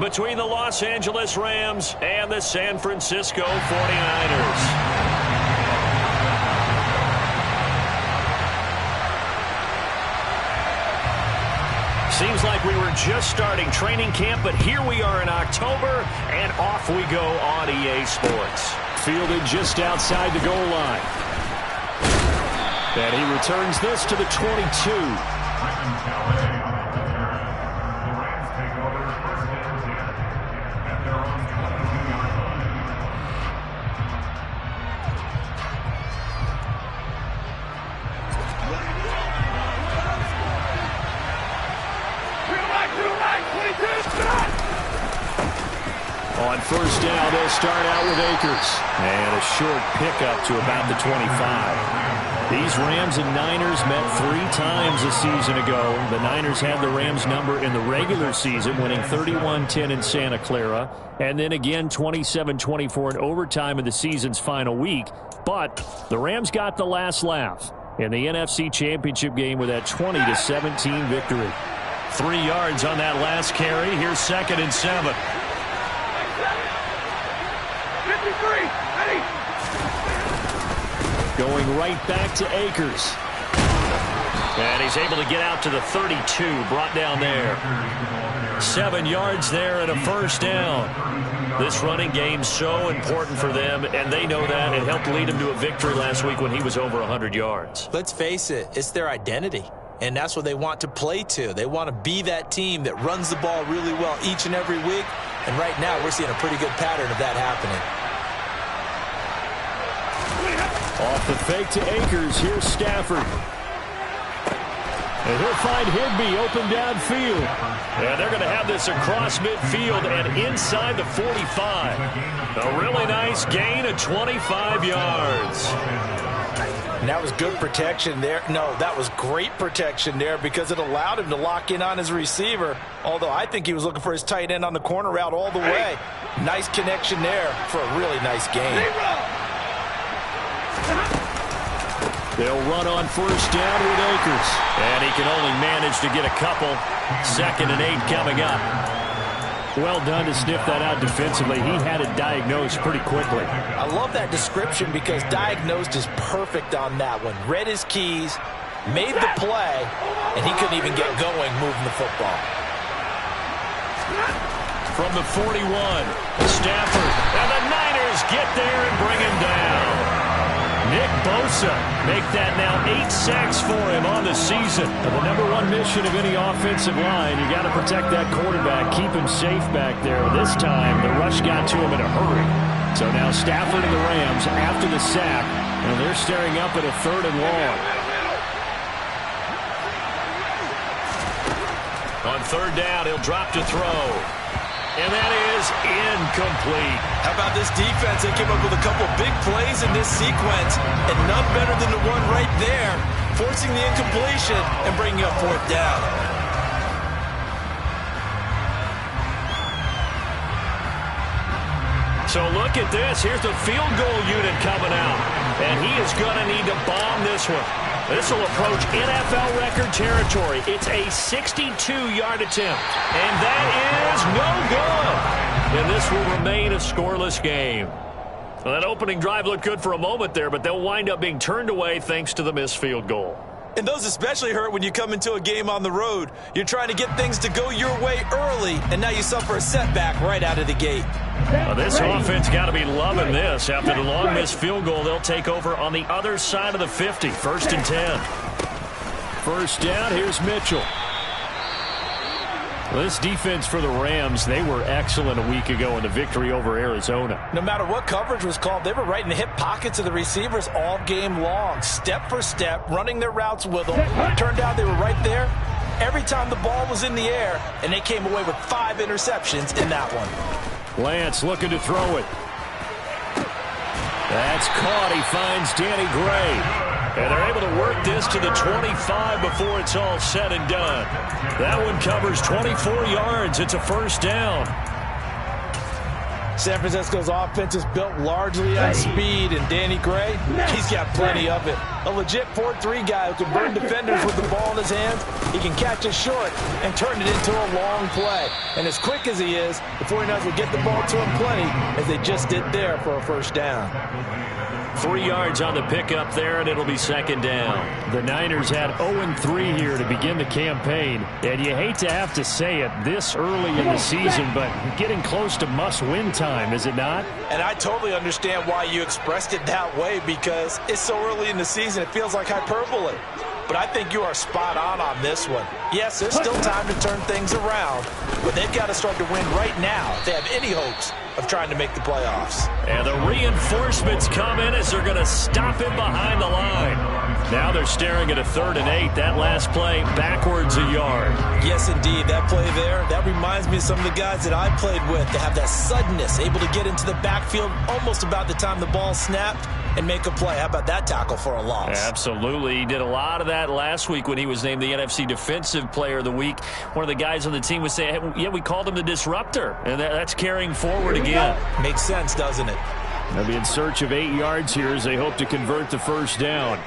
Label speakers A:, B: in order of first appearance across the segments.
A: Between the Los Angeles Rams and the San Francisco 49ers. Seems like we were just starting training camp, but here we are in October, and off we go on EA Sports.
B: Fielded just outside the goal line. And he returns this to the 22. On first down, they'll start out with Akers. And a short pickup to about the 25. These Rams and Niners met 3 times a season ago. The Niners had the Rams number in the regular season, winning 31-10 in Santa Clara. And then again 27-24 in overtime in the season's final week. But the Rams got the last laugh in the NFC Championship game with that 20-17 victory.
A: 3 yards on that last carry. Here's 2nd and 7.
B: Going right back to Akers.
A: And he's able to get out to the 32, brought down there. 7 yards there and a first down. This running game's so important for them, and they know that. It helped lead him to a victory last week when he was over 100 yards.
C: Let's face it, it's their identity. And that's what they want to play to. They want to be that team that runs the ball really well each and every week. And right now, we're seeing a pretty good pattern of that happening.
B: Off the fake to Akers. Here's Stafford. And he'll find Higbee open downfield.
A: Yeah, they're going to have this across midfield and inside the 45. A really nice gain of 25 yards.
C: And that was good protection there. No, that was great protection there because it allowed him to lock in on his receiver. Although I think he was looking for his tight end on the corner route all the way. Nice connection there for a really nice gain.
B: They'll run on first down with Akers.
A: And he can only manage to get a couple. 2nd and 8 coming up.
B: Well done to sniff that out defensively. He had it diagnosed pretty quickly.
C: I love that description because diagnosed is perfect on that one. Read his keys, made the play, and he couldn't even get going moving the football.
A: From the 41, Stafford. And the Niners get there and bring him down. Nick Bosa make that now 8 sacks for him on the season.
B: The number 1 mission of any offensive line, you got to protect that quarterback, keep him safe back there. This time, the rush got to him in a hurry. So now Stafford and the Rams after the sack, and they're staring up at a 3rd and long.
A: On 3rd down, he'll drop to throw. And that is incomplete.
C: How about this defense? They came up with a couple big plays in this sequence, and none better than the one right there, forcing the incompletion and bringing up 4th down.
A: So look at this. Here's the field goal unit coming out. And he is going to need to bomb this one. This will approach NFL record territory. It's a 62-yard attempt. And that is no good. And this will remain a scoreless game. Well, that opening drive looked good for a moment there, but they'll wind up being turned away thanks to the missed field goal.
C: And those especially hurt when you come into a game on the road. You're trying to get things to go your way early, and now you suffer a setback right out of the gate.
A: Well, this offense got to be loving this. After the long missed field goal, they'll take over on the other side of the 50, 1st and 10.
B: First down, here's Mitchell. Well, this defense for the Rams, they were excellent a week ago in the victory over Arizona.
C: No matter what coverage was called, they were right in the hip pockets of the receivers all game long, step for step, running their routes with them. It turned out they were right there every time the ball was in the air, and they came away with 5 interceptions in that one.
B: Lance looking to throw it. That's caught. He finds Danny Gray.
A: And they're able to work this to the 25 before it's all said and done. That one covers 24 yards. It's a first down.
C: San Francisco's offense is built largely on speed, and Danny Gray, he's got plenty of it. A legit 4-3 guy who can burn defenders with the ball in his hands he can catch it short and turn it into a long play. And as quick as he is, the 49ers will get the ball to him plenty, as they just did there for a first down.
A: 3 yards on the pickup there, and it'll be second down.
B: The Niners had 0-3 here to begin the campaign, and you hate to have to say it this early in the season, but getting close to must-win time, is it not?
C: And I totally understand why you expressed it that way, because it's so early in the season, it feels like hyperbole. But I think you are spot on this one. Yes, there's still time to turn things around, but they've got to start to win right now if they have any hopes of trying to make the playoffs.
A: And the reinforcements come in as they're going to stop him behind the line. Now they're staring at a 3rd and 8. That last play backwards a yard.
C: Yes, indeed. That play there, that reminds me of some of the guys that I played with. They have that suddenness, able to get into the backfield almost about the time the ball snapped and make a play. How about that tackle for a loss?
A: Absolutely. He did a lot of that last week when he was named the NFC Defensive Player of the Week. One of the guys on the team was saying, hey, yeah, we called him the disruptor. And that's carrying forward again.
C: Makes sense, doesn't it?
B: They'll be in search of 8 yards here as they hope to convert the first down.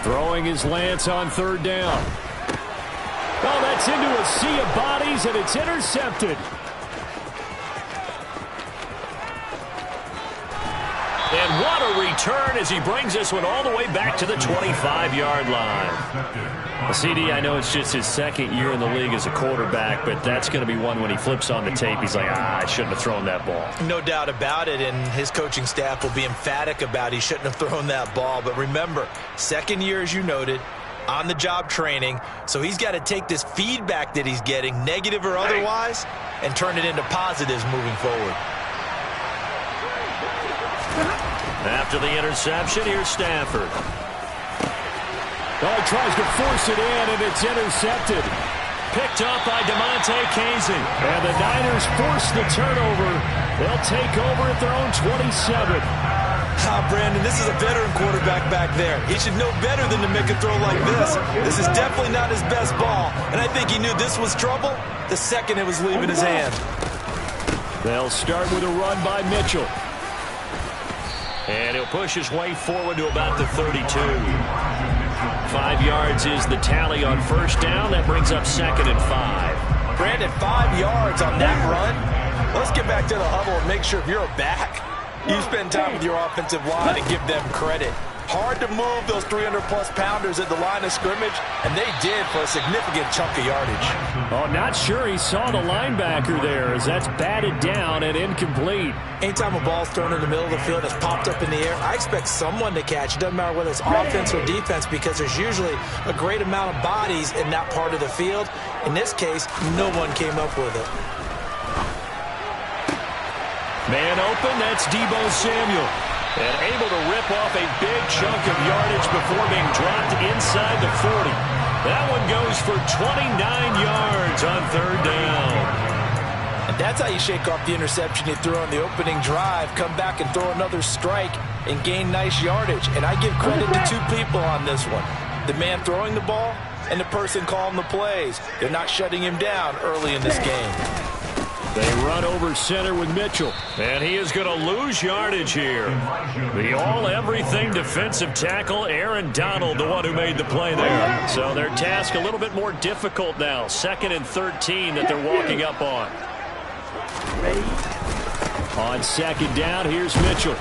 B: Throwing his Lance on 3rd down. Oh, that's into a sea of bodies, and it's intercepted.
A: And what a return as he brings this one all the way back to the 25-yard line. CD, I know it's just his 2nd year in the league as a quarterback, but that's going to be one when he flips on the tape. He's like, I shouldn't have thrown that ball.
C: No doubt about it, and his coaching staff will be emphatic about he shouldn't have thrown that ball. But remember, 2nd year, as you noted, on-the-job training, so he's got to take this feedback that he's getting, negative or otherwise, and turn it into positives moving forward.
A: After the interception, here's Stafford.
B: Oh, he tries to force it in, and it's intercepted.
A: Picked up by DeMonte Casey.
B: And the Niners force the turnover. They'll take over at their own 27.
C: Brandon, this is a veteran quarterback back there. He should know better than to make a throw like this. This is definitely not his best ball, and I think he knew this was trouble the second it was leaving his hand.
B: They'll start with a run by Mitchell.
A: And he'll push his way forward to about the 32. 5 yards is the tally on first down. That brings up 2nd and 5.
C: Brandon, 5 yards on that run. Let's get back to the huddle and make sure if you're a back, you spend time with your offensive line and give them credit. Hard to move those 300-plus pounders at the line of scrimmage, and they did for a significant chunk of yardage.
B: Oh, not sure he saw the linebacker there as that's batted down and incomplete.
C: Anytime a ball's thrown in the middle of the field and it's popped up in the air, I expect someone to catch. It doesn't matter whether it's offense or defense, because there's usually a great amount of bodies in that part of the field. In this case, no one came up with it.
A: Man open, that's Deebo Samuel. And able to rip off a big chunk of yardage before being dropped inside the 40. That one goes for 29 yards on 3rd down.
C: And that's how you shake off the interception you threw on the opening drive, come back and throw another strike and gain nice yardage. And I give credit to 2 people on this one. The man throwing the ball and the person calling the plays. They're not shutting him down early in this game.
B: They run over center with Mitchell.
A: And he is going to lose yardage here. The all-everything defensive tackle, Aaron Donald, the one who made the play there. So their task a little bit more difficult now. 2nd and 13 that they're walking up on.
B: On 2nd down, here's Mitchell.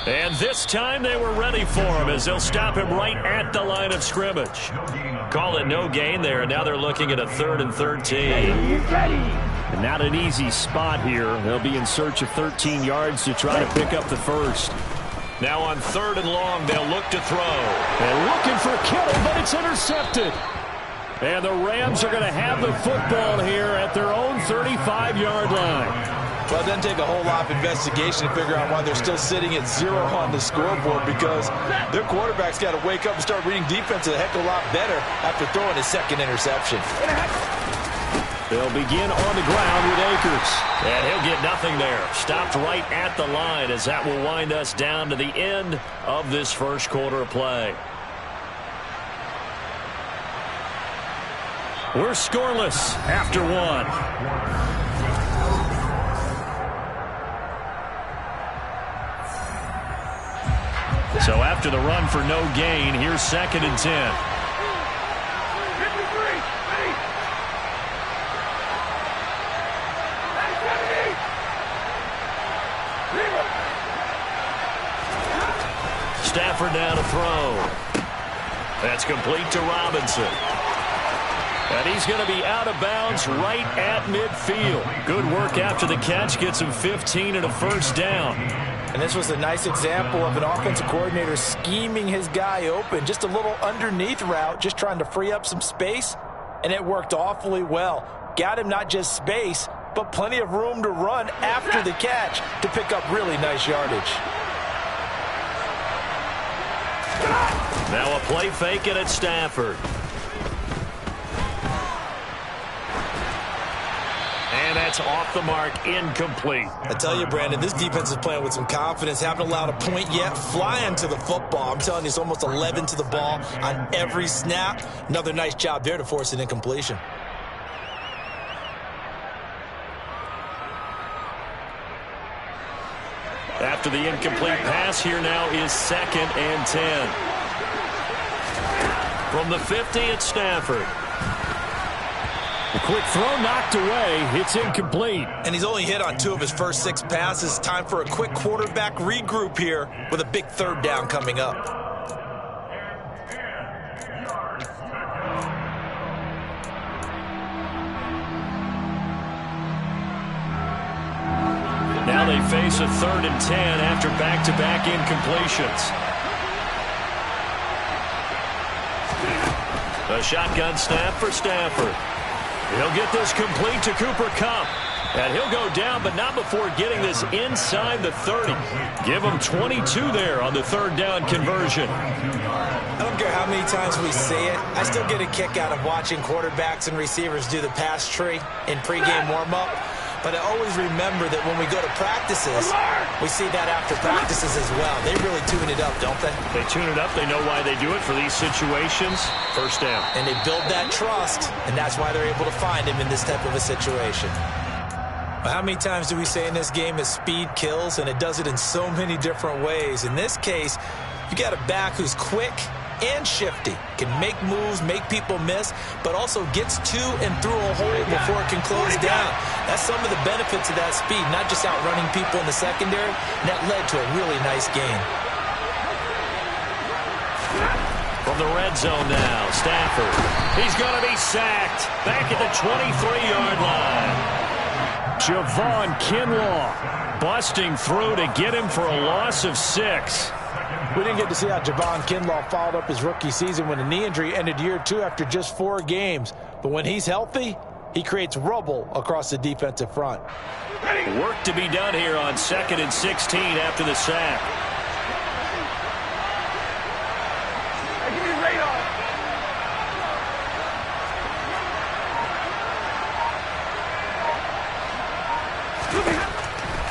A: And this time they were ready for him as they'll stop him right at the line of scrimmage. Call it no gain there, and now they're looking at a 3rd and 13.
B: And not an easy spot here. They'll be in search of 13 yards to try to pick up the first.
A: Now on 3rd and long, they'll look to throw.
B: And looking for Kittle, but it's intercepted. And the Rams are going to have the football here at their own 35-yard line.
C: Well, it doesn't take a whole lot of investigation to figure out why they're still sitting at 0 on the scoreboard, because their quarterback's got to wake up and start reading defense a heck of a lot better after throwing his 2nd interception.
B: They'll begin on the ground with Akers.
A: And he'll get nothing there. Stopped right at the line as that will wind us down to the end of this first quarter of play. We're scoreless after 1. So after the run for no gain, here's 2nd and 10. Stafford now to throw. That's complete to Robinson. And he's going to be out of bounds right at midfield. Good work after the catch. Gets him 15 and a first down.
C: And this was a nice example of an offensive coordinator scheming his guy open. Just a little underneath route, just trying to free up some space. And it worked awfully well. Got him not just space, but plenty of room to run after the catch to pick up really nice yardage.
A: Now a play fake it at Stafford. And that's off the mark, incomplete.
C: I tell you, Brandon, this defense is playing with some confidence. Haven't allowed a point yet. Flying to the football. I'm telling you, it's almost 11 to the ball on every snap. Another nice job there to force an incompletion.
A: After the incomplete pass, here now is 2nd and 10. From the 50 at Stafford.
B: A quick throw knocked away. It's incomplete.
C: And he's only hit on 2 of his first 6 passes. Time for a quick quarterback regroup here with a big 3rd down coming up.
A: Now they face a 3rd and 10 after back-to-back incompletions. A shotgun snap for Stafford. He'll get this complete to Cooper Kupp. And he'll go down, but not before getting this inside the 30. Give him 22 there on the 3rd down conversion.
C: I don't care how many times we say it. I still get a kick out of watching quarterbacks and receivers do the pass tree in pregame warm-up. But I always remember that when we go to practices, we see that after practices as well. They really tune it up, don't they?
A: They tune it up. They know why they do it for these situations. First down.
C: And they build that trust, and that's why they're able to find him in this type of a situation. Well, how many times do we say in this game that speed kills, and it does it in so many different ways? In this case, you got a back who's quick and shifty, can make moves, make people miss, but also gets to and through a hole before it can close down. That's some of the benefits of that speed, not just outrunning people in the secondary, and that led to a really nice game.
A: From the red zone now, Stafford. He's going to be sacked back at the 23-yard line.
B: Javon Kinlaw busting through to get him for a loss of 6.
C: We didn't get to see how Javon Kinlaw followed up his rookie season when a knee injury ended year 2 after just 4 games. But when he's healthy, he creates rubble across the defensive front.
A: Work to be done here on 2nd and 16 after the sack.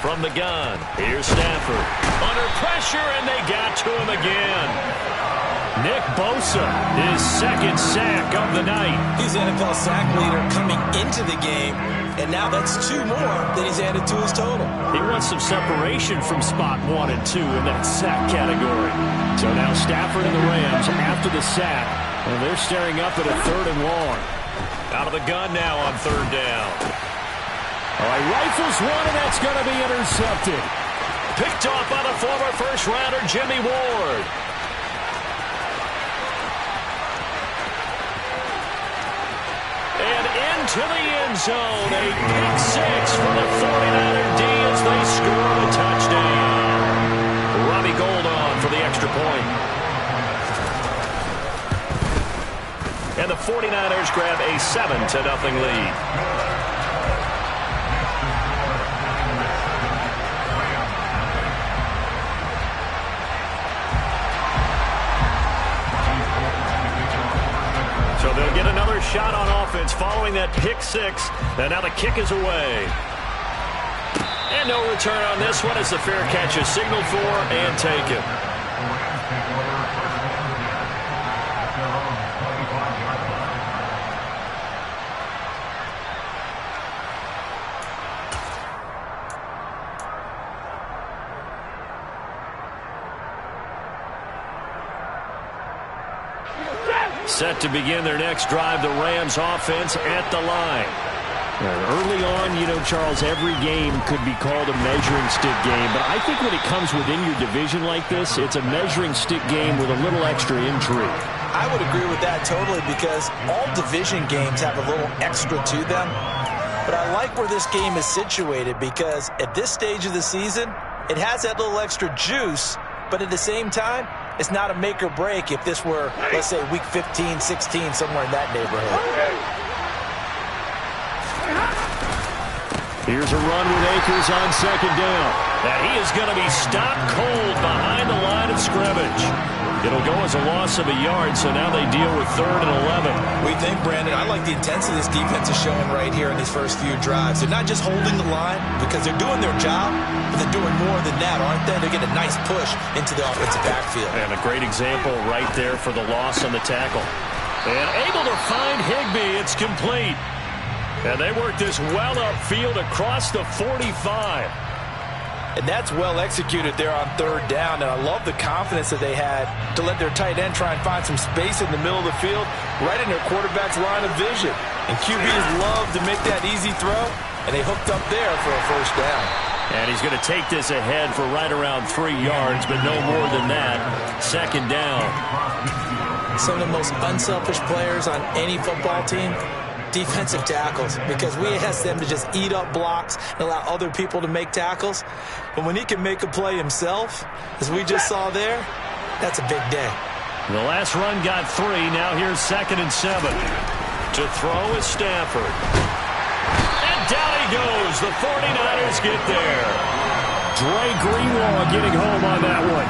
A: From the gun, here's Stafford. Under pressure, and they got to him again. Nick Bosa, his 2nd sack of the night.
C: He's the NFL sack leader coming into the game, and now that's 2 more that he's added to his total.
B: He wants some separation from spot 1 and 2 in that sack category. So now Stafford and the Rams after the sack, and they're staring up at a 3rd and long.
A: Out of the gun now on 3rd down.
B: All right, rifles one, and that's going to be intercepted.
A: Picked off by the former first-rounder Jimmy Ward. And into the end zone. A pick 6 for the 49er D as they score the touchdown. Robbie Gould on for the extra point. And the 49ers grab a 7-0 lead. So they'll get another shot on offense following that pick 6. And now the kick is away. And no return on this one as the fair catch is signaled for and taken. Set to begin their next drive, the Rams offense at the line.
B: Early on, you know, Charles, every game could be called a measuring stick game. But I think when it comes within your division like this, it's a measuring stick game with a little extra intrigue.
C: I would agree with that totally because all division games have a little extra to them. But I like where this game is situated because at this stage of the season, it has that little extra juice. But at the same time, it's not a make or break if this were, let's say, week 15, 16, somewhere in that neighborhood.
B: Here's a run with Akers on second down.
A: And he is going to be stopped cold behind the line of scrimmage. It'll go as a loss of a yard, so now they deal with 3rd and 11.
C: We think, Brandon, I like the intensity this defense is showing right here in these first few drives. They're not just holding the line because they're doing their job, but they're doing more than that, aren't they? They're getting a nice push into the offensive backfield.
A: And a great example right there for the loss on the tackle. And able to find Higbee. It's complete. And they work this well upfield across the 45.
C: And that's well executed there on 3rd down. And I love the confidence that they had to let their tight end try and find some space in the middle of the field, right in their quarterback's line of vision. And QBs love to make that easy throw, and they hooked up there for a 1st down.
A: And he's going to take this ahead for right around 3 yards, but no more than that. 2nd down.
C: Some of the most unselfish players on any football team, defensive tackles, because we ask them to just eat up blocks and allow other people to make tackles. But when he can make a play himself, as we just saw there, that's a big day.
A: The last run got 3. Now here's 2nd and 7. To throw is Stafford. And down he goes. The 49ers get there.
B: Dre Greenlaw getting home on that one.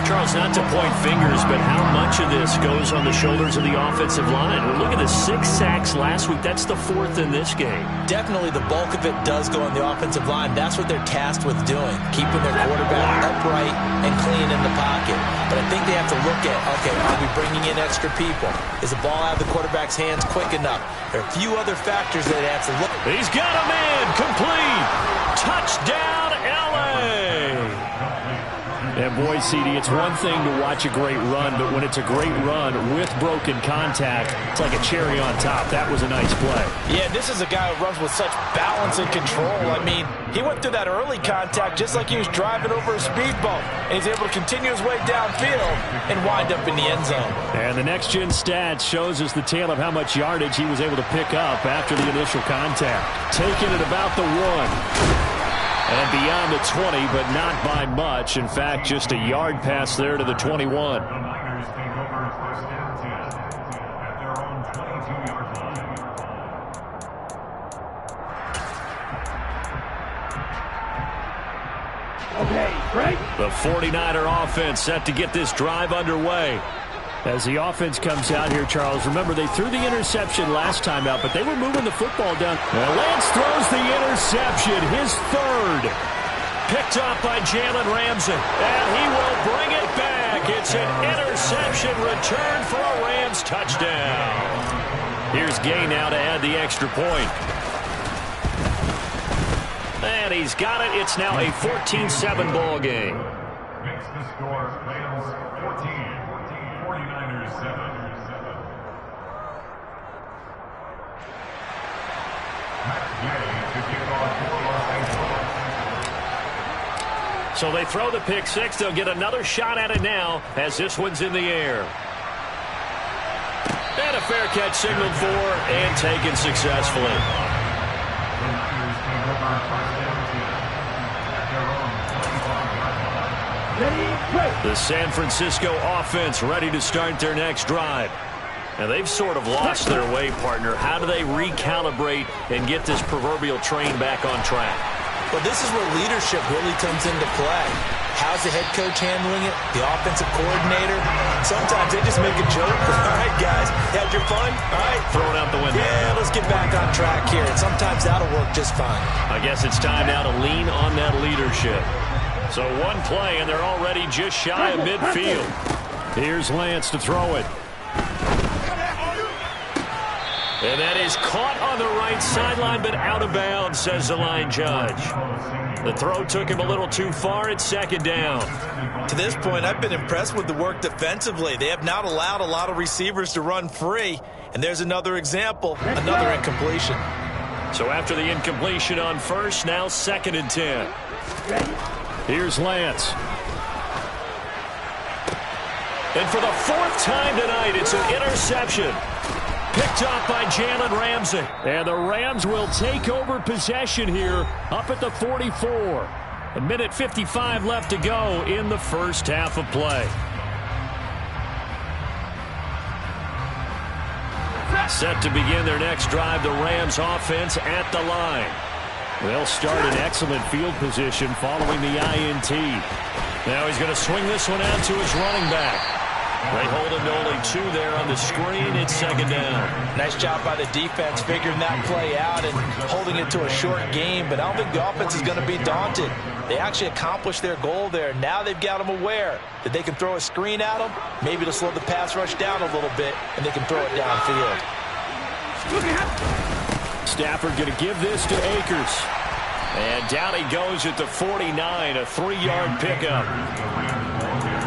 A: Charles, not to point fingers, but how much of this goes on the shoulders of the offensive line? Well, look at the 6 sacks last week. That's the 4th in this game.
C: Definitely the bulk of it does go on the offensive line. That's what they're tasked with doing, keeping their quarterback upright and clean in the pocket. But I think they have to look at, okay, are we bringing in extra people? Is the ball out of the quarterback's hands quick enough? There are a few other factors that they have to look at.
A: He's got a man. Complete. Touchdown, L.A.
B: And boy, CD, it's one thing to watch a great run, but when it's a great run with broken contact, it's like a cherry on top. That was a nice play.
C: Yeah, this is a guy who runs with such balance and control. I mean, he went through that early contact just like he was driving over a speed bump, and he's able to continue his way downfield and wind up in the end zone.
B: And the next-gen stats shows us the tale of how much yardage he was able to pick up after the initial contact. Taking it about the 1. And beyond the 20, but not by much. In fact, just a yard pass there to the 21. Okay, great.
A: The 49er offense set to get this drive underway.
B: As the offense comes out here, Charles, remember they threw the interception last time out, but they were moving the football down.
A: And Lance throws the interception, his 3rd. Picked up by Jalen Ramsey, and he will bring it back. It's an interception return for a Rams touchdown. Here's Gay now to add the extra point. And he's got it. It's now a 14-7 ball game.
D: Makes the score Rams 14, 49ers 7.
A: So they throw the pick 6. They'll get another shot at it now as this one's in the air. And a fair catch signaled for and taken successfully. The San Francisco offense ready to start their next drive. And they've sort of lost their way, partner. How do they recalibrate and get this proverbial train back on track?
C: Well, this is where leadership really comes into play. How's the head coach handling it? The offensive coordinator? Sometimes they just make a joke. All right, guys, had your fun? All right.
A: Throw it out the window.
C: Yeah, let's get back on track here. And sometimes that'll work just fine.
A: I guess it's time now to lean on that leadership. So one play, and they're already just shy of midfield.
B: Here's Lance to throw it.
A: And that is caught on the right sideline, but out of bounds, says the line judge. The throw took him a little too far. It's second down.
C: To this point, I've been impressed with the work defensively. They have not allowed a lot of receivers to run free. And there's another example, another incompletion.
A: So after the incompletion on first, now 2nd and 10.
B: Here's Lance.
A: And for the 4th time tonight, it's an interception. Picked up by Jalen Ramsey.
B: And the Rams will take over possession here up at the 44. A minute 55 left to go in the first half of play.
A: Set to begin their next drive, the Rams offense at the line.
B: They'll start in excellent field position following the INT.
A: Now he's going to swing this one out to his running back. They hold him to only 2 there on the screen. It's 2nd down.
C: Nice job by the defense figuring that play out and holding it to a short game, but I don't think the offense is going to be daunted. They actually accomplished their goal there. Now they've got them aware that they can throw a screen at them, maybe to slow the pass rush down a little bit, and they can throw it downfield.
B: Stafford going to give this to Akers.
A: And down he goes at the 49, a 3-yard pickup.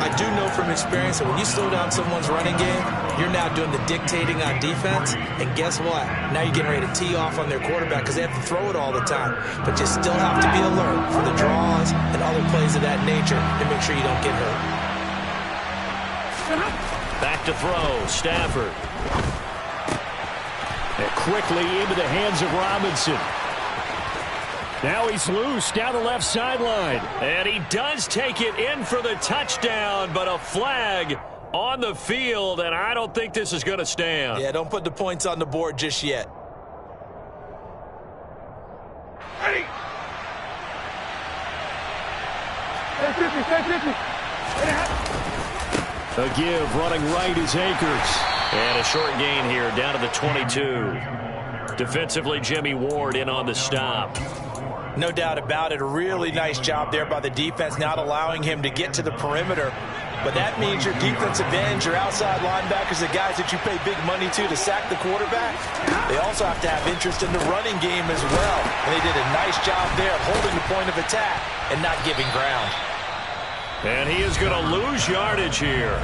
C: I do know from experience that when you slow down someone's running game, you're now doing the dictating on defense. And guess what? Now you're getting ready to tee off on their quarterback because they have to throw it all the time. But you still have to be alert for the draws and other plays of that nature to make sure you don't get hurt.
A: Back to throw, Stafford.
B: And quickly into the hands of Robinson. Now he's loose down the left sideline.
A: And he does take it in for the touchdown, but a flag on the field, and I don't think this is going to stand.
C: Yeah, don't put the points on the board just yet.
E: Ready.
B: A give running right is Akers.
A: And a short gain here down to the 22. Defensively, Jimmy Ward in on the stop.
C: No doubt about it. A really nice job there by the defense, not allowing him to get to the perimeter. But that means your defensive ends, your outside linebackers, the guys that you pay big money to sack the quarterback, they also have to have interest in the running game as well. And they did a nice job there holding the point of attack and not giving ground.
A: And he is going to lose yardage here.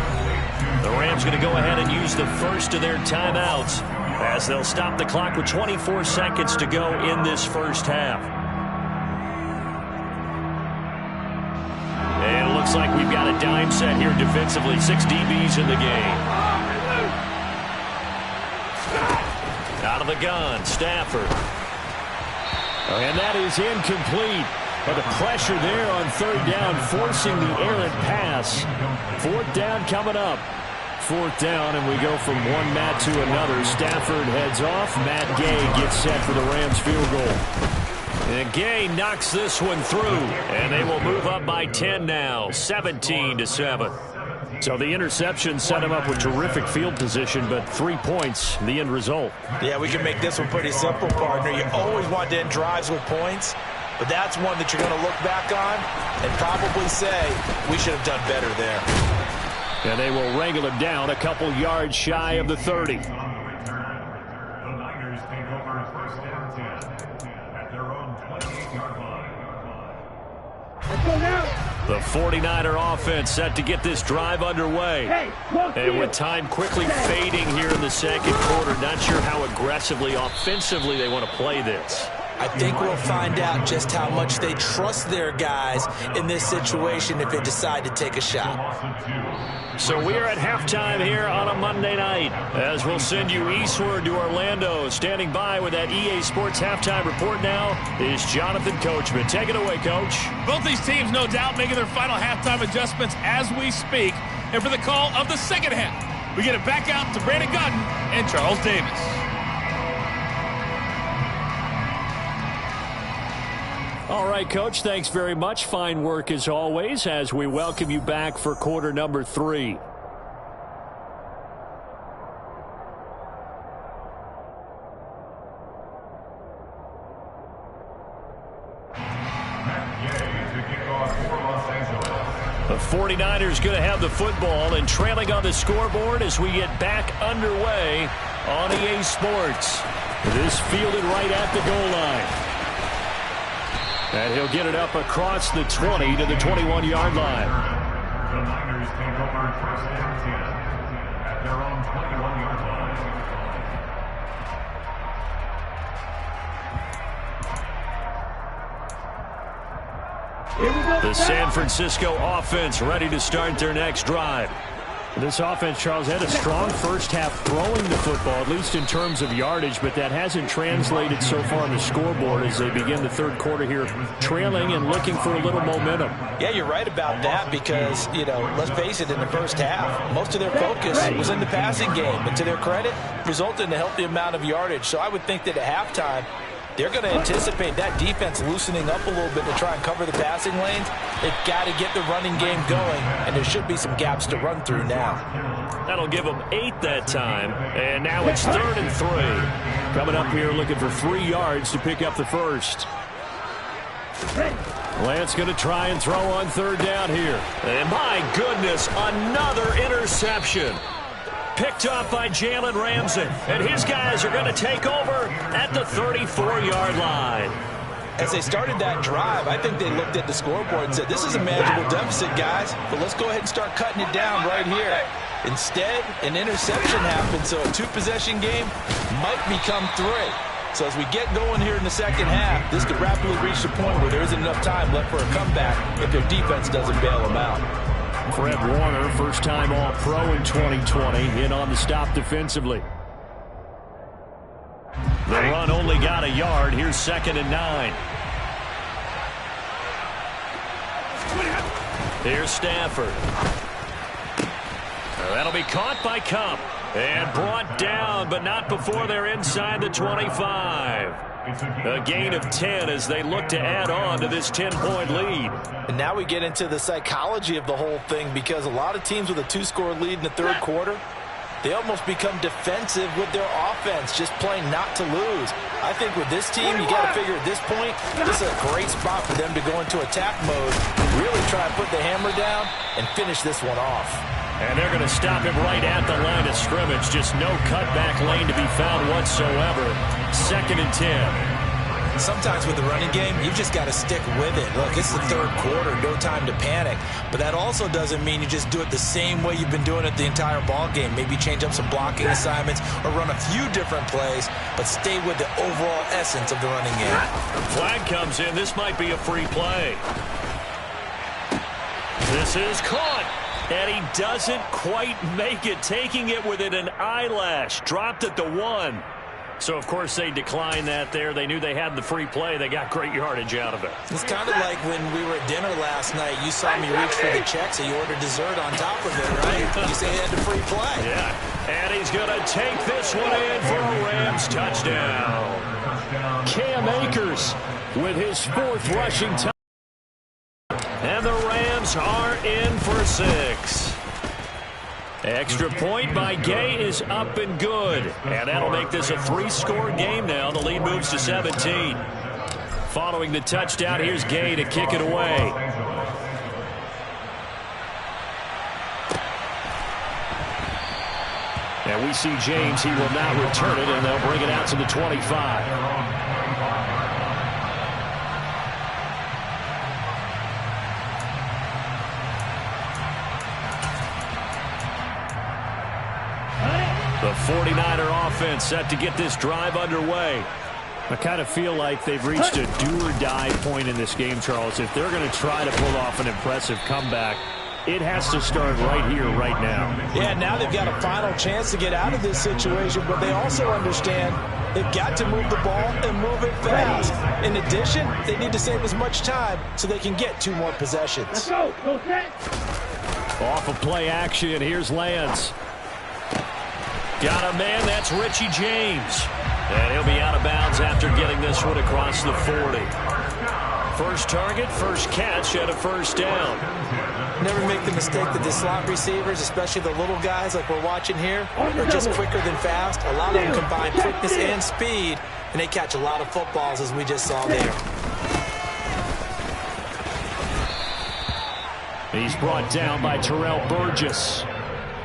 A: The Rams going to go ahead and use the first of their timeouts as they'll stop the clock with 24 seconds to go in this first half. And it looks like we've got a dime set here defensively. 6 DBs in the game. Out of the gun, Stafford.
B: And that is incomplete. But the pressure there on 3rd down, forcing the errant pass. 4th down coming up. 4th down, and we go from one Matt to another. Stafford heads off. Matt Gay gets set for the Rams field goal.
A: And Gay knocks this one through, and they will move up by 10 now, 17-7.
B: So the interception set him up with terrific field position, but 3 points, the end result.
C: Yeah, we can make this one pretty simple, partner. You always want to end drives with points, but that's one that you're going to look back on and probably say, we should have done better there.
B: And they will wrangle him down a couple yards shy of the 30.
D: The Niners take over 1st and 10 at their own 28-yard line.
E: Let's go now.
A: The 49er offense set to get this drive underway. And with time quickly fading here in the second quarter, not sure how aggressively, offensively they want to play this.
C: I think we'll find out just how much they trust their guys in this situation if they decide to take a shot.
A: So we're at halftime here on a Monday night, as we'll send you eastward to Orlando. Standing by with that EA Sports halftime report now is Jonathan Coachman. Take it away, Coach.
F: Both these teams, no doubt, making their final halftime adjustments as we speak. And for the call of the second half, we get it back out to Brandon Gunn and Charles Davis.
B: All right, Coach, thanks very much. Fine work as always as we welcome you back for quarter number 3.
A: The 49ers going to have the football and trailing on the scoreboard as we get back underway
B: on EA Sports. This fielded right at the goal line. And he'll get it up across the 20 to the 21-yard line.
D: The Niners take over 1st and 10 at their own 21-yard line.
A: The San Francisco offense ready to start their next drive.
B: This offense, Charles, had a strong first half throwing the football, at least in terms of yardage, but that hasn't translated so far on the scoreboard as they begin the third quarter here, trailing and looking for a little momentum.
C: Yeah, you're right about that because, let's face it, in the first half, most of their focus was in the passing game. And to their credit, resulted in a healthy amount of yardage. So I would think that at halftime, they're going to anticipate that defense loosening up a little bit to try and cover the passing lanes. They've got to get the running game going, and there should be some gaps to run through now.
A: That'll give them 8 that time, and now it's 3rd and 3.
B: Coming up here looking for 3 yards to pick up the first. Lance going to try and throw on 3rd down here.
A: And my goodness, another interception. Picked off by Jalen Ramsey, and his guys are going to take over at the 34-yard line.
C: As they started that drive, I think they looked at the scoreboard and said, this is a manageable deficit, guys, but let's go ahead and start cutting it down right here. Instead, an interception happened, so a 2-possession game might become 3. So as we get going here in the second half, this could rapidly reach the point where there isn't enough time left for a comeback if their defense doesn't bail them out.
B: Fred Warner, first-time All-Pro in 2020, in on the stop defensively.
A: The run only got a yard. Here's 2nd and 9. Here's Stafford. That'll be caught by Cup and brought down, but not before they're inside the 25. A gain of 10 as they look to add on to this 10-point lead.
C: And now we get into the psychology of the whole thing because a lot of teams with a 2-score lead in the third quarter, they almost become defensive with their offense, just playing not to lose. I think with this team, you got to figure at this point, this is a great spot for them to go into attack mode, really try and put the hammer down and finish this one off.
A: And they're going to stop him right at the line of scrimmage. Just no cutback lane to be found whatsoever. 2nd and 10.
C: Sometimes with the running game, you've just got to stick with it. Look, it's the third quarter, no time to panic. But that also doesn't mean you just do it the same way you've been doing it the entire ball game. Maybe change up some blocking assignments or run a few different plays, but stay with the overall essence of the running game.
A: Flag comes in. This might be a free play. This is caught. And he doesn't quite make it, taking it within an eyelash. Dropped at the 1. So, of course, they declined that there. They knew they had the free play. They got great yardage out of it.
C: It's kind of like when we were at dinner last night. You saw me reach for the check, so you ordered dessert on top of it, right? You say you had the free play.
A: Yeah, and he's going to take this one in for a Rams touchdown.
B: Cam Akers with his 4th rushing touchdown.
A: And the Rams are in for 6. Extra point by Gay is up and good. And that'll make this a 3-score game now. The lead moves to 17. Following the touchdown, here's Gay to kick it away.
B: And we see James. He will not return it, and they'll bring it out to the 25.
A: The 49er offense set to get this drive underway.
B: I kind of feel like they've reached a do-or-die point in this game, Charles. If they're going to try to pull off an impressive comeback, it has to start right here, right now.
C: Yeah, now they've got a final chance to get out of this situation, but they also understand they've got to move the ball and move it fast. In addition, they need to save as much time so they can get 2 more possessions.
E: Let's go. Go set.
B: Off of play action, here's Lance.
A: Got a man, that's Richie James. And he'll be out of bounds after getting this one across the 40. First target, first catch at a 1st down.
C: Never make the mistake that the slot receivers, especially the little guys like we're watching here, are just quicker than fast. A lot of them combine quickness and speed, and they catch a lot of footballs as we just saw there.
B: He's brought down by Terrell Burgess.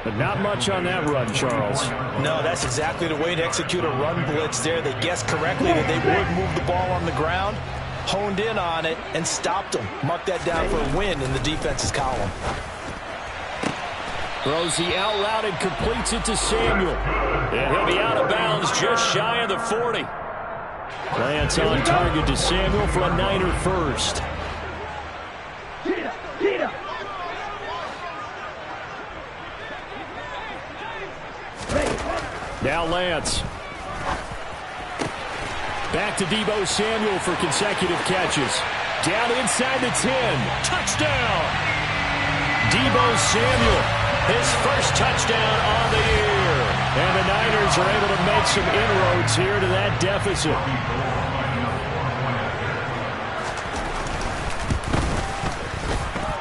B: But not much on that run, Charles.
C: No, that's exactly the way to execute a run blitz there. They guessed correctly that they would move the ball on the ground, honed in on it, and stopped them. Mark that down for a win in the defense's column.
B: Throws the out route and completes it to Samuel.
A: And he'll be out of bounds just shy of the 40.
B: Lance on target to Samuel for a Niner first. Now Lance. Back to Deebo Samuel for consecutive catches. Down inside the 10.
A: Touchdown! Deebo Samuel, his first touchdown on the year.
B: And the Niners are able to make some inroads here to that deficit.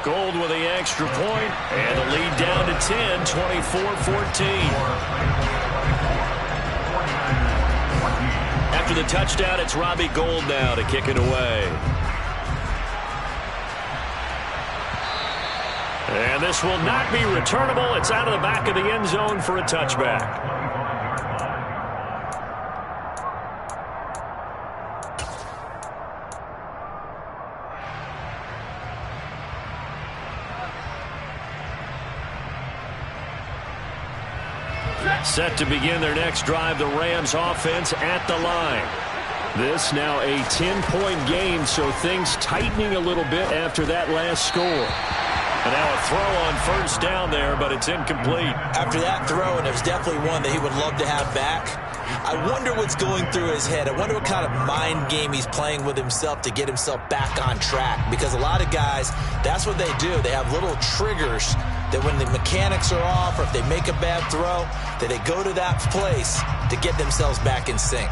A: Gold with the extra point, and the lead down to 10, 24-14. After the touchdown, it's Robbie Gould now to kick it away. And this will not be returnable. It's out of the back of the end zone for a touchback. Set to begin their next drive, the Rams offense at the line. This now a 10-point game, so things tightening a little bit after that last score. And now a throw on first down there, but it's incomplete.
C: After that throw, and it was definitely one that he would love to have back, I wonder what's going through his head. I wonder what kind of mind game he's playing with himself to get himself back on track. Because a lot of guys, that's what they do. They have little triggers that when the mechanics are off or if they make a bad throw, that they go to that place to get themselves back in sync.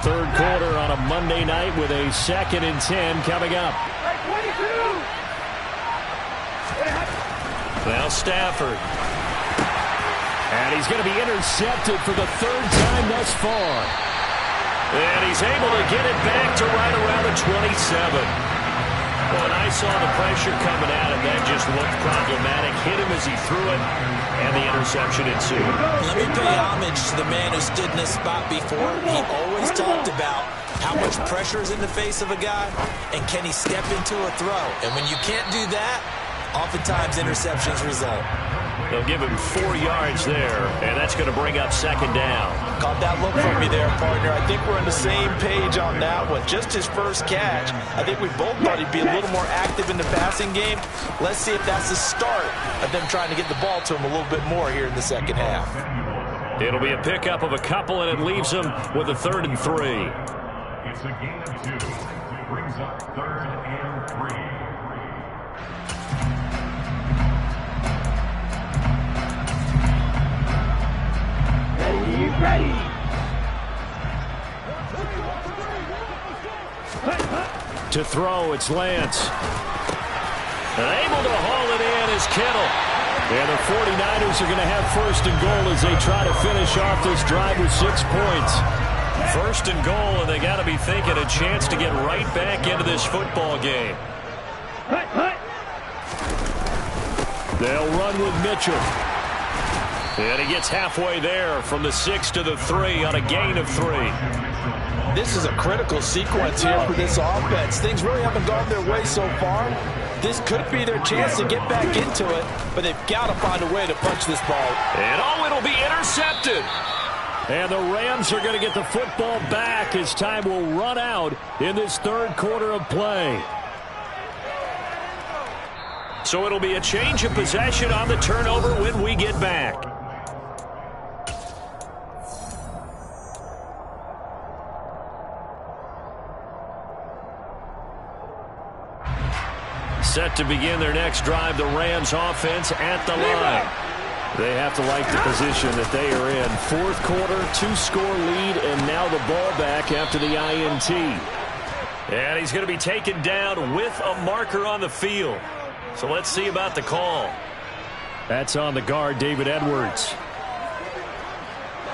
B: Third quarter on a Monday night with a 2nd and 10 coming up.
A: Now Stafford.
B: And he's going to be intercepted for the 3rd time thus far.
A: And he's able to get it back to right around the 27. Well, and I saw the pressure coming at him. That just looked problematic. Hit him as he threw it, and the interception ensued.
C: Let me pay homage to the man who stood in this spot before. He always talked about how much pressure is in the face of a guy, and can he step into a throw. And when you can't do that, oftentimes interceptions result.
A: They'll give him 4 yards there, and that's going to bring up 2nd down.
C: Caught that look from me there, partner. I think we're on the same page on that one. Just his first catch. I think we both thought he'd be a little more active in the passing game. Let's see if that's the start of them trying to get the ball to him a little bit more here in the second half.
A: It'll be a pickup of a couple, and it leaves him with a 3rd and 3.
D: It's a gain of 2. Brings up 3rd and 3.
E: Ready.
B: To throw, it's Lance.
A: And able to haul it in is Kittle.
B: And the 49ers are going to have 1st and goal as they try to finish off this drive with 6 points.
A: 1st and goal, and they got to be thinking a chance to get right back into this football game.
B: They'll run with Mitchell.
A: And he gets halfway there from the 6 to the 3 on a gain of 3.
C: This is a critical sequence here for this offense. Things really haven't gone their way so far. This could be their chance to get back into it, but they've got to find a way to punch this ball.
A: And it'll be intercepted.
B: And the Rams are going to get the football back as time will run out in this 3rd quarter of play.
A: So it'll be a change of possession on the turnover when we get back. Set to begin their next drive, the Rams offense at the line.
B: They have to like the position that they are in. 4th quarter, 2-score lead, and now the ball back after the INT.
A: And he's going to be taken down with a marker on the field. So let's see about the call.
B: That's on the guard, David Edwards.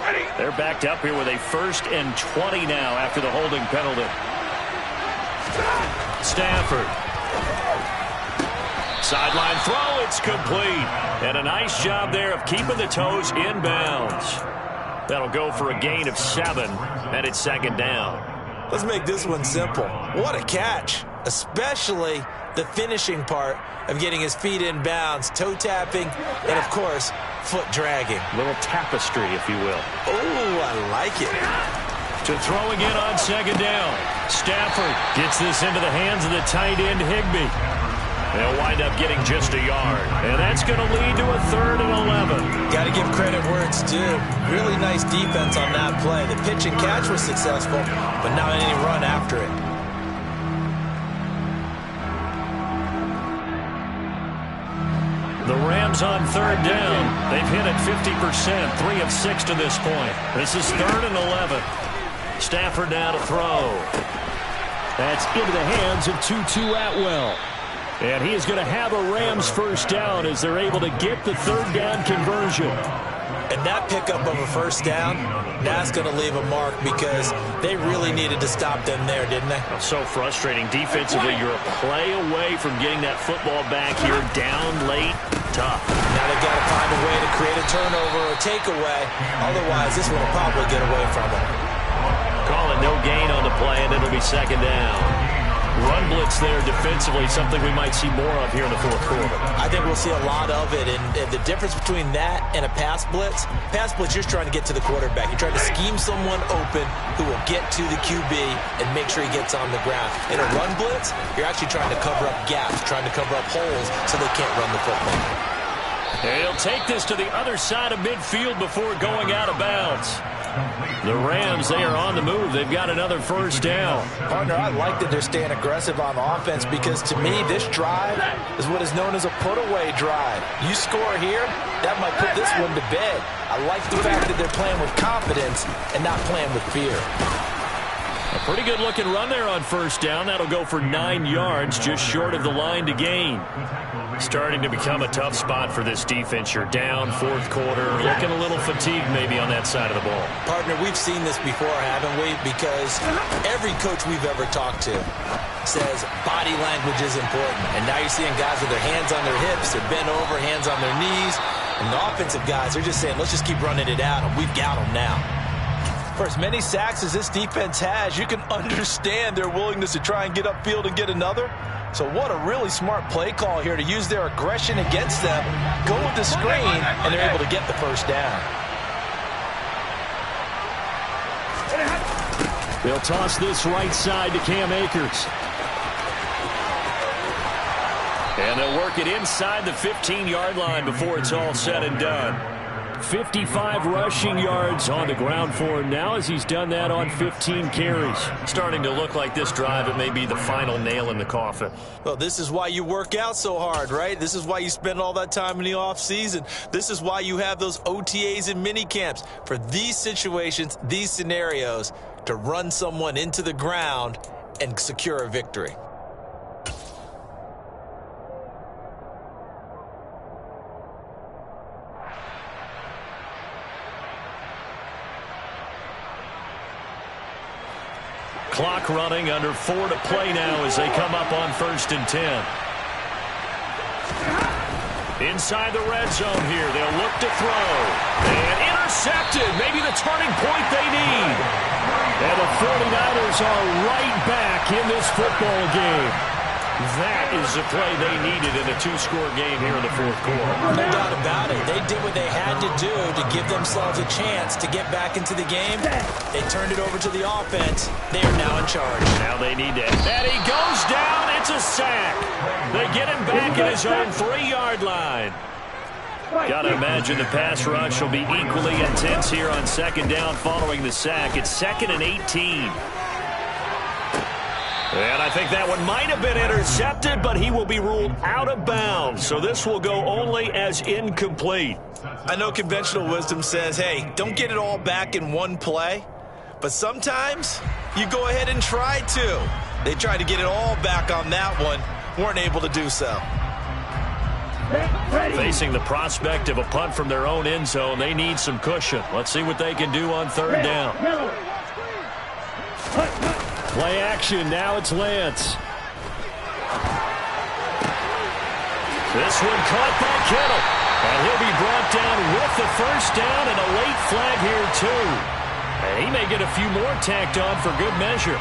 E: Ready.
A: They're backed up here with a 1st and 20 now after the holding penalty. Stafford. Sideline throw, it's complete. And a nice job there of keeping the toes in bounds. That'll go for a gain of 7, and it's 2nd down.
C: Let's make this one simple. What a catch, especially the finishing part of getting his feet in bounds, toe tapping, and of course, foot dragging.
A: Little tapestry, if you will.
C: Oh, I like it.
A: To throwing in on 2nd down. Stafford gets this into the hands of the tight end, Higbee. They'll wind up getting just a yard. And that's going to lead to a 3rd and 11.
C: Got to give credit where it's due. Really nice defense on that play. The pitch and catch was successful, but not any run after it.
A: The Rams on 3rd down. They've hit it 50%, 3 of 6 to this point. This is 3rd and 11. Stafford now to throw.
B: That's into the hands of Tutu Atwell. And he is going to have a Rams 1st down as they're able to get the 3rd down conversion.
C: And that pickup of a 1st down, that's going to leave a mark because they really needed to stop them there, didn't they?
A: So frustrating. Defensively, you're a play away from getting that football back here down late. Tough.
C: Now they've got to find a way to create a turnover or a takeaway. Otherwise, this one will probably get away from them.
A: Call it no gain on the play, and it'll be 2nd down. Run blitz there defensively, something we might see more of here in the 4th quarter.
C: I think we'll see a lot of it, and the difference between that and a pass blitz, you're trying to get to the quarterback. You're trying to scheme someone open who will get to the QB and make sure he gets on the ground. In a run blitz, you're actually trying to cover up gaps, trying to cover up holes so they can't run the football.
A: And he'll take this to the other side of midfield before going out of bounds. The Rams, they are on the move. They've got another 1st down.
C: Partner, I like that they're staying aggressive on offense because, to me, this drive is what is known as a put-away drive. You score here, that might put this one to bed. I like the fact that they're playing with confidence and not playing with fear.
A: A pretty good-looking run there on 1st down. That'll go for 9 yards, just short of the line to gain. Starting to become a tough spot for this defense. You're down 4th quarter, looking a little fatigued maybe on that side of the ball.
C: Partner, we've seen this before, haven't we? Because every coach we've ever talked to says body language is important. And now you're seeing guys with their hands on their hips, they're bent over, hands on their knees. And the offensive guys, they're just saying, let's just keep running it out, and we've got them now. For as many sacks as this defense has, you can understand their willingness to try and get upfield and get another. So what a really smart play call here to use their aggression against them, go with the screen, and they're able to get the 1st down.
B: They'll toss this right side to Cam Akers.
A: And they'll work it inside the 15-yard line before it's all said and done.
B: 55 rushing yards on the ground for him now as he's done that on 15 carries.
A: Starting to look like this drive, it may be the final nail in the coffin.
C: Well, this is why you work out so hard, right? This is why you spend all that time in the offseason. This is why you have those OTAs and mini camps for these situations, these scenarios, to run someone into the ground and secure a victory.
A: Clock running, under 4 to play now as they come up on 1st and 10. Inside the red zone here, they'll look to throw. And intercepted, maybe the turning point they need.
B: And the 49ers are right back in this football game.
A: That is the play they needed in a 2-score game here in the 4th quarter.
C: No doubt about it. They did what they had to do to give themselves a chance to get back into the game. They turned it over to the offense. They are now in charge.
A: Now they need to. And he goes down. It's a sack. They get him back at his own 3-yard line. Got to imagine the pass rush will be equally intense here on 2nd down following the sack. It's 2nd and 18. And I think that one might have been intercepted, but he will be ruled out of bounds. So this will go only as incomplete.
C: I know conventional wisdom says, hey, don't get it all back in one play. But sometimes you go ahead and try to. They tried to get it all back on that one, weren't able to do so.
A: Facing the prospect of a punt from their own end zone, they need some cushion. Let's see what they can do on third down.
B: Play action. Now it's Lance.
A: This one caught by Kittle. And he'll be brought down with the first down and a late flag here, too. And he may get a few more tacked on for good measure.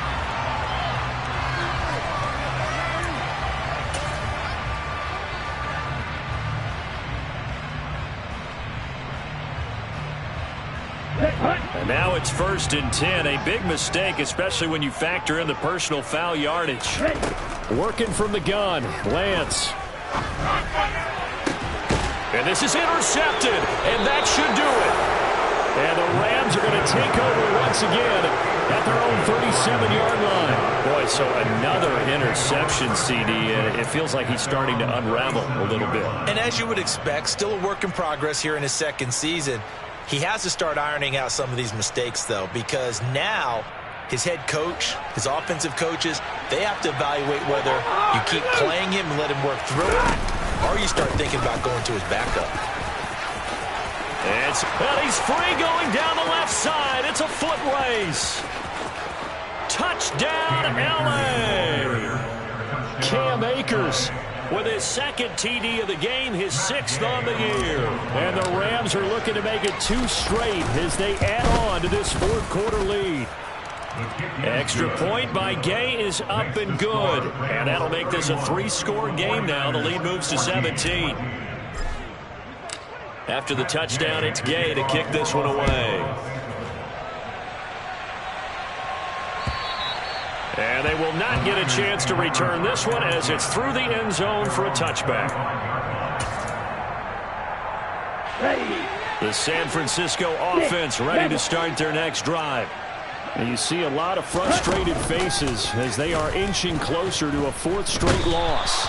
A: And now it's 1st and 10. A big mistake, especially when you factor in the personal foul yardage.
B: Working from the gun. Lance.
A: And this is intercepted, and that should do it.
B: And the Rams are going to take over once again at their own 37-yard line.
A: Boy, so another interception, CD, and it feels like he's starting to unravel a little bit.
C: And as you would expect, still a work in progress here in his second season. He has to start ironing out some of these mistakes, though, because now his head coach, his offensive coaches, they have to evaluate whether you keep playing him and let him work through it, or you start thinking about going to his backup.
A: And he's free going down the left side. It's a foot race. Touchdown, L.A.
B: Cam Akers
A: with his second TD of the game, his 6th on the year.
B: And the Rams are looking to make it 2 straight as they add on to this fourth-quarter lead.
A: Extra point by Gay is up and good. And that'll make this a 3-score game now. The lead moves to 17. After the touchdown, it's Gay to kick this one away. And they will not get a chance to return this one as it's through the end zone for a touchback. The San Francisco offense ready to start their next drive.
B: And you see a lot of frustrated faces as they are inching closer to a 4th straight loss.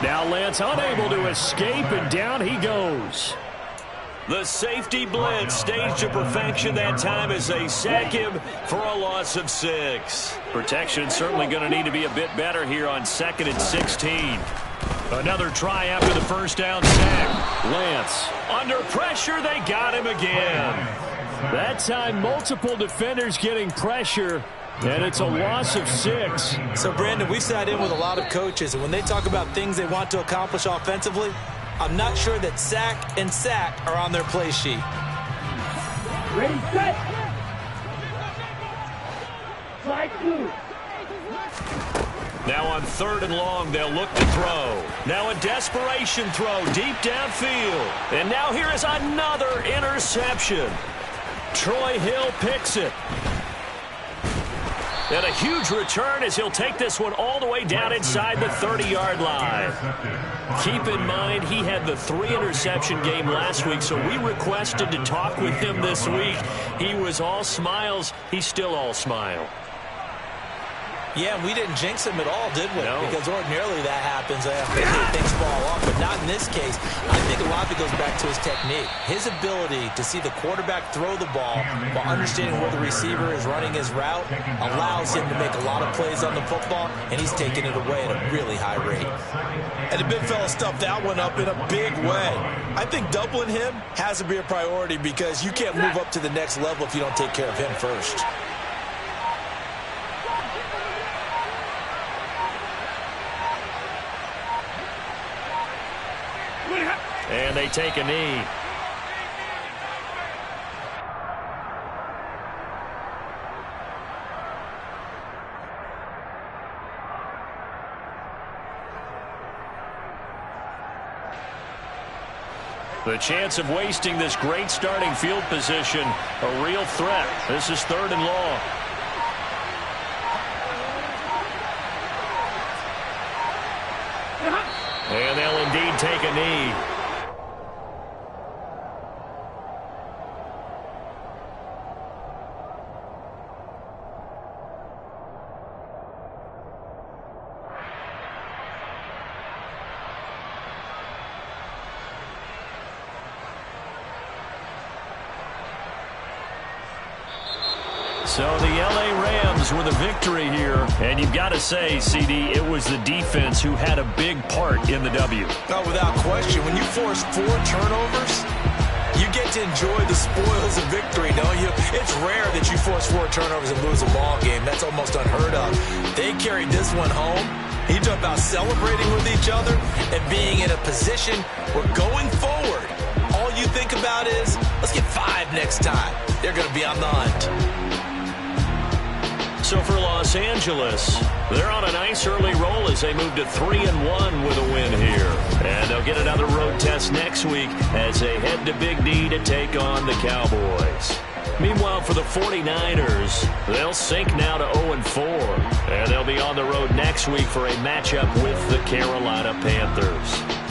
B: Now Lance unable to escape, and down he goes.
A: The safety blitz staged to perfection that time as they sack him for a loss of 6. Protection certainly going to need to be a bit better here on 2nd and 16. Another try after the first down sack.
B: Lance.
A: Under pressure, they got him again.
B: That time, multiple defenders getting pressure, and it's a loss of 6.
C: So, Brandon, we've sat in with a lot of coaches, and when they talk about things they want to accomplish offensively, I'm not sure that sack and sack are on their play sheet.
E: Ready, set. Slide 2.
A: Now on 3rd and long, they'll look to throw. Now a desperation throw deep downfield. And now here is another interception. Troy Hill picks it. And a huge return as he'll take this one all the way down inside the 30-yard line. Keep in mind, he had the 3-interception game last week, so we requested to talk with him this week. He was all smiles. He's still all smile.
C: Yeah, we didn't jinx him at all, did we?
A: No.
C: Because ordinarily that happens after things fall off, but not in this case. I think a lot of it goes back to his technique. His ability to see the quarterback throw the ball while understanding where the receiver is running his route allows him to make a lot of plays on the football, and he's taking it away at a really high rate. And the big fella stuffed that one up in a big way. I think doubling him has to be a priority because you can't move up to the next level if you don't take care of him first.
A: And they take a knee. The chance of wasting this great starting field position, a real threat. This is 3rd and long. And they'll indeed take a knee. So the L.A. Rams with a victory here. And you've got to say, CD, it was the defense who had a big part in the W.
C: No, without question. When you force 4 turnovers, you get to enjoy the spoils of victory, don't you? It's rare that you force 4 turnovers and lose a ball game. That's almost unheard of. They carried this one home. You talk about celebrating with each other and being in a position where going forward, all you think about is, let's get 5 next time. They're going to be on the hunt.
A: So for Los Angeles, they're on a nice early roll as they move to 3-1 with a win here. And they'll get another road test next week as they head to Big D to take on the Cowboys. Meanwhile, for the 49ers, they'll sink now to 0-4. And they'll be on the road next week for a matchup with the Carolina Panthers.